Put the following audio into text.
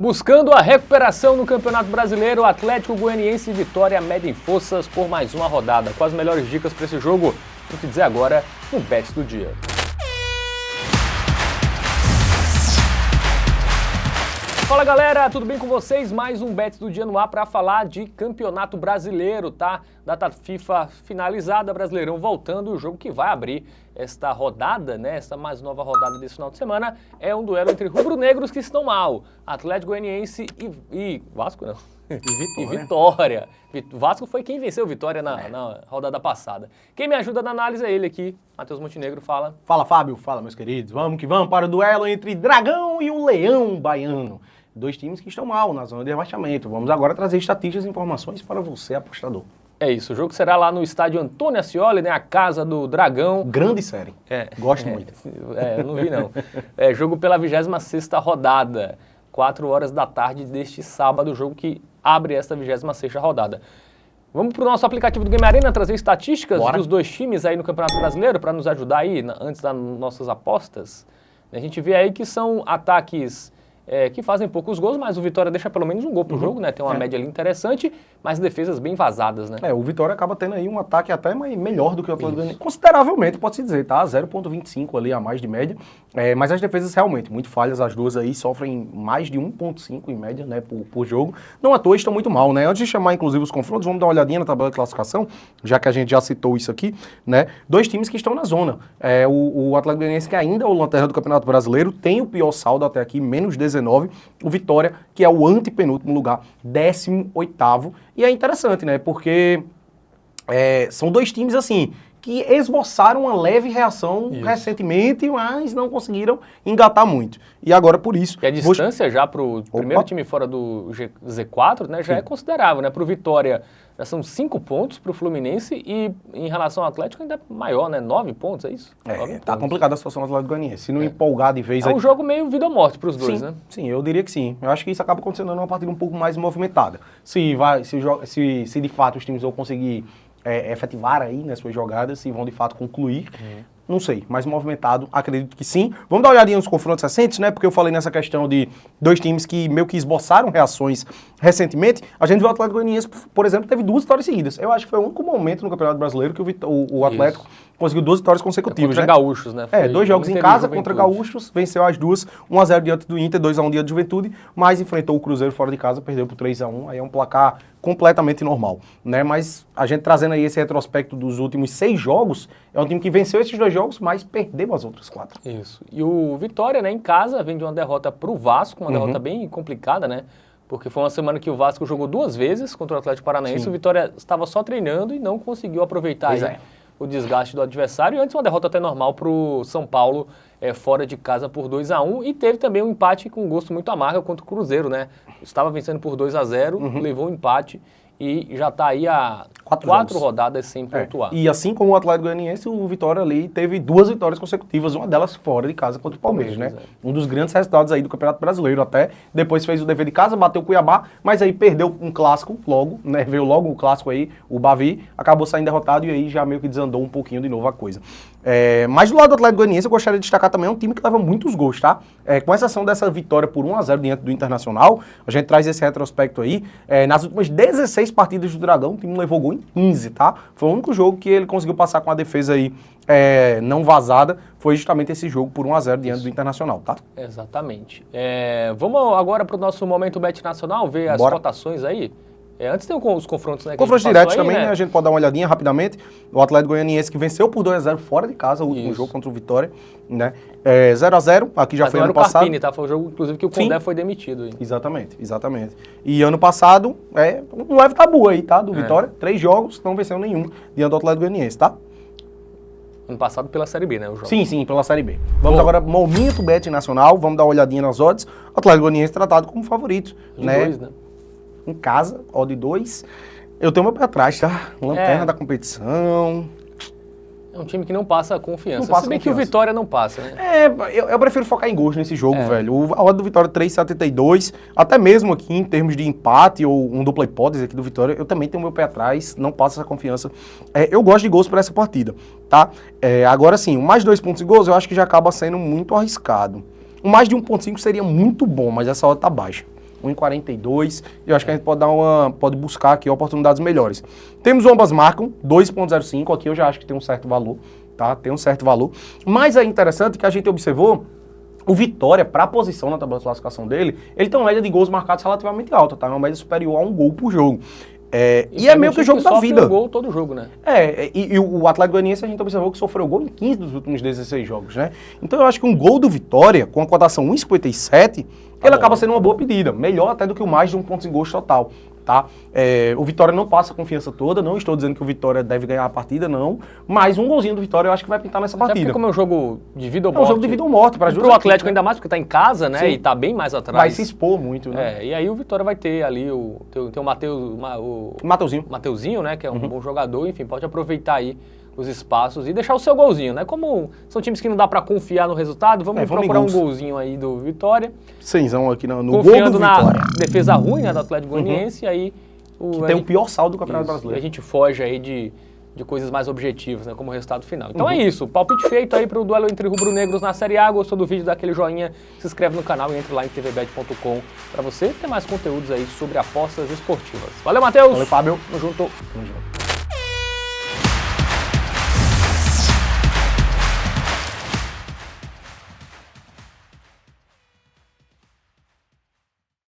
Buscando a recuperação no Campeonato Brasileiro, o Atlético Goianiense e Vitória medem forças por mais uma rodada. Com as melhores dicas para esse jogo, o que dizer agora no Bet do Dia. Fala galera, tudo bem com vocês? Mais um Bet do Dia no ar para falar de Campeonato Brasileiro, tá? Data FIFA finalizada, Brasileirão voltando, o jogo que vai abrir esta rodada, né? Esta mais nova rodada desse final de semana é um duelo entre rubro-negros que estão mal, Atlético Goianiense e Vasco não. E Vitória. Vasco foi quem venceu Vitória na rodada passada. Quem me ajuda na análise é ele aqui, Matheus Montenegro, fala. Fala Fábio, fala meus queridos, vamos que vamos para o duelo entre Dragão e o Leão Baiano. Dois times que estão mal na zona de rebaixamento. Vamos agora trazer estatísticas e informações para você, apostador. É isso, o jogo será lá no estádio Antônio Ascioli, né, a casa do Dragão. Grande série, gosto muito. Eu não vi não. É jogo pela 26ª rodada, 4 horas da tarde deste sábado, o jogo que abre esta 26ª rodada. Vamos para o nosso aplicativo do Game Arena trazer estatísticas dos dois times aí no Campeonato Brasileiro para nos ajudar aí antes das nossas apostas. A gente vê aí que são ataques que fazem poucos gols, mas o Vitória deixa pelo menos um gol pro jogo, né? Tem uma média ali interessante, mas defesas bem vazadas, né? O Vitória acaba tendo aí um ataque até melhor do que o Atlético Goianiense. Consideravelmente, pode-se dizer, tá? 0,25 ali a mais de média. Mas as defesas realmente, muito falhas, as duas aí sofrem mais de 1,5 em média, né? Por jogo. Não à toa estão muito mal, né? Antes de chamar, inclusive, os confrontos, vamos dar uma olhadinha na tabela de classificação, já que a gente já citou isso aqui, né? Dois times que estão na zona. O Atlético Goianiense, que ainda é o lanterna do Campeonato Brasileiro, tem o pior saldo até aqui, menos 19. O Vitória, que é o antepenúltimo lugar, 18º. E é interessante, né? Porque são dois times, assim, que esboçaram uma leve reação recentemente, mas não conseguiram engatar muito. E agora, por isso... E a distância já para o primeiro time fora do Z4, né, já é considerável, né? Para o Vitória, já são 5 pontos para o Fluminense e em relação ao Atlético ainda é maior, né? 9 pontos, é isso? Tá complicada a situação do Atlético Goianiense. Se não empolgar de vez... É um jogo meio vida ou morte para os dois, né? Sim, eu diria que sim. Eu acho que isso acaba acontecendo numa partida um pouco mais movimentada. Se de fato os times vão conseguir efetivar aí nas suas jogadas, se vão de fato concluir, não sei, mas movimentado, acredito que sim. Vamos dar uma olhadinha nos confrontos recentes, né? Porque eu falei nessa questão de dois times que meio que esboçaram reações recentemente. A gente viu o Atlético Goianiense, por exemplo, teve 2 vitórias seguidas. Eu acho que foi o único momento no Campeonato Brasileiro que o Atlético conseguiu 2 vitórias consecutivas, contra Gaúchos, né? 2 jogos em casa contra Gaúchos, venceu as duas, 1-0 diante do Inter, 2-1 diante do Juventude, mas enfrentou o Cruzeiro fora de casa, perdeu por 3-1, aí é um placar completamente normal, né? Mas a gente trazendo aí esse retrospecto dos últimos 6 jogos, é um time que venceu esses 2 jogos, mas perdeu as outras 4. Isso. E o Vitória, né, em casa, vem de uma derrota pro Vasco, uma derrota bem complicada, né? Porque foi uma semana que o Vasco jogou 2 vezes contra o Atlético Paranaense, o Vitória estava só treinando e não conseguiu aproveitar o desgaste do adversário. E antes uma derrota até normal pro São Paulo, fora de casa por 2-1. E teve também um empate com gosto muito amargo contra o Cruzeiro, né? Estava vencendo por 2-0, levou um empate e já está aí há 4 rodadas sem pontuar. E assim como o Atlético Goianiense, o Vitória ali teve 2 vitórias consecutivas, uma delas fora de casa contra o Palmeiras, né? Um dos grandes resultados aí do Campeonato Brasileiro até. Depois fez o dever de casa, bateu o Cuiabá, mas aí perdeu um clássico logo, né? Veio logo o clássico aí, o Bavi, acabou saindo derrotado e aí já meio que desandou um pouquinho de novo a coisa. Mas do lado do Atlético Goianiense, eu gostaria de destacar também um time que leva muitos gols, tá? Com exceção dessa vitória por 1-0 diante do Internacional, a gente traz esse retrospecto aí. Nas últimas 16 partidas do Dragão, o time levou gol em 15, tá? Foi o único jogo que ele conseguiu passar com a defesa aí não vazada, foi justamente esse jogo por 1-0 diante do Internacional, tá? Exatamente. Vamos agora para o nosso Momento Bet Nacional, ver as cotações aí. Antes tem os confrontos, né? Confrontos diretos aí, também, né? A gente pode dar uma olhadinha rapidamente. O Atlético Goianiense que venceu por 2-0 fora de casa, o último jogo contra o Vitória, né? 0-0, aqui já foi ano passado. Carpini, tá? Foi o jogo, inclusive, que o Condé foi demitido. Aí. Exatamente. E ano passado, um leve tabu aí, tá? Do Vitória, 3 jogos, não venceu nenhum diante do Atlético Goianiense, tá? Ano passado pela Série B, né? O jogo. Sim, pela Série B. Vamos agora, Momento Bet Nacional, vamos dar uma olhadinha nas odds. O Atlético Goianiense tratado como favorito, né? 2, né? Em casa, odd 2. Eu tenho meu pé atrás, tá? Lanterna da competição. É um time que não passa confiança. Não passa Se bem confiança. que o Vitória não passa, né? Eu prefiro focar em gols nesse jogo, velho. A odd do Vitória 3,72. Até mesmo aqui em termos de empate ou um dupla hipótese aqui do Vitória, eu também tenho meu pé atrás, não passa essa confiança. Eu gosto de gols para essa partida, tá? Agora sim, mais 2 pontos de gols eu acho que já acaba sendo muito arriscado. Mais de 1,5 seria muito bom, mas essa odd tá baixa. 1,42. Eu acho que a gente pode buscar aqui oportunidades melhores. Temos o ambas marcam, 2,05. Aqui eu já acho que tem um certo valor, tá? Tem um certo valor. Mas é interessante que a gente observou o Vitória, para a posição na tabela de classificação dele, ele tem uma média de gols marcados relativamente alta, tá? Uma média superior a 1 gol por jogo. E é meio que o jogo da vida. Gol todo jogo, né? E o Atlético Goianiense a gente observou que sofreu gol em 15 dos últimos 16 jogos, né? Então eu acho que um gol do Vitória, com a cotação 1,57, ele acaba sendo uma boa pedida. Melhor até do que o mais de 1 ponto em gols total, tá? O Vitória não passa a confiança toda, não estou dizendo que o Vitória deve ganhar a partida, não. Mas um golzinho do Vitória eu acho que vai pintar nessa partida. Como é um jogo de vida ou morte. É um jogo de vida ou morte para as duas equipes, né? Pro Atlético ainda mais, porque tá em casa, né? Sim. E tá bem mais atrás. Vai se expor muito, né? E aí o Vitória vai ter ali tem o Mateuzinho, né? Que é um bom jogador, enfim, pode aproveitar aí os espaços e deixar o seu golzinho, né? Como são times que não dá pra confiar no resultado, vamos procurar um golzinho aí do Vitória. Cenzão aqui no gol do Vitória. Na defesa ruim, né, do Atlético Goianiense, e aí... que tem o pior saldo do Campeonato Brasileiro. E a gente foge aí de coisas mais objetivas, né, como resultado final. Então é isso, palpite feito aí pro duelo entre rubro-negros na Série A. Gostou do vídeo, dá aquele joinha, se inscreve no canal e entre lá em tvbet.com pra você ter mais conteúdos aí sobre apostas esportivas. Valeu, Matheus! Valeu, Fábio! Tamo junto! Tamo junto.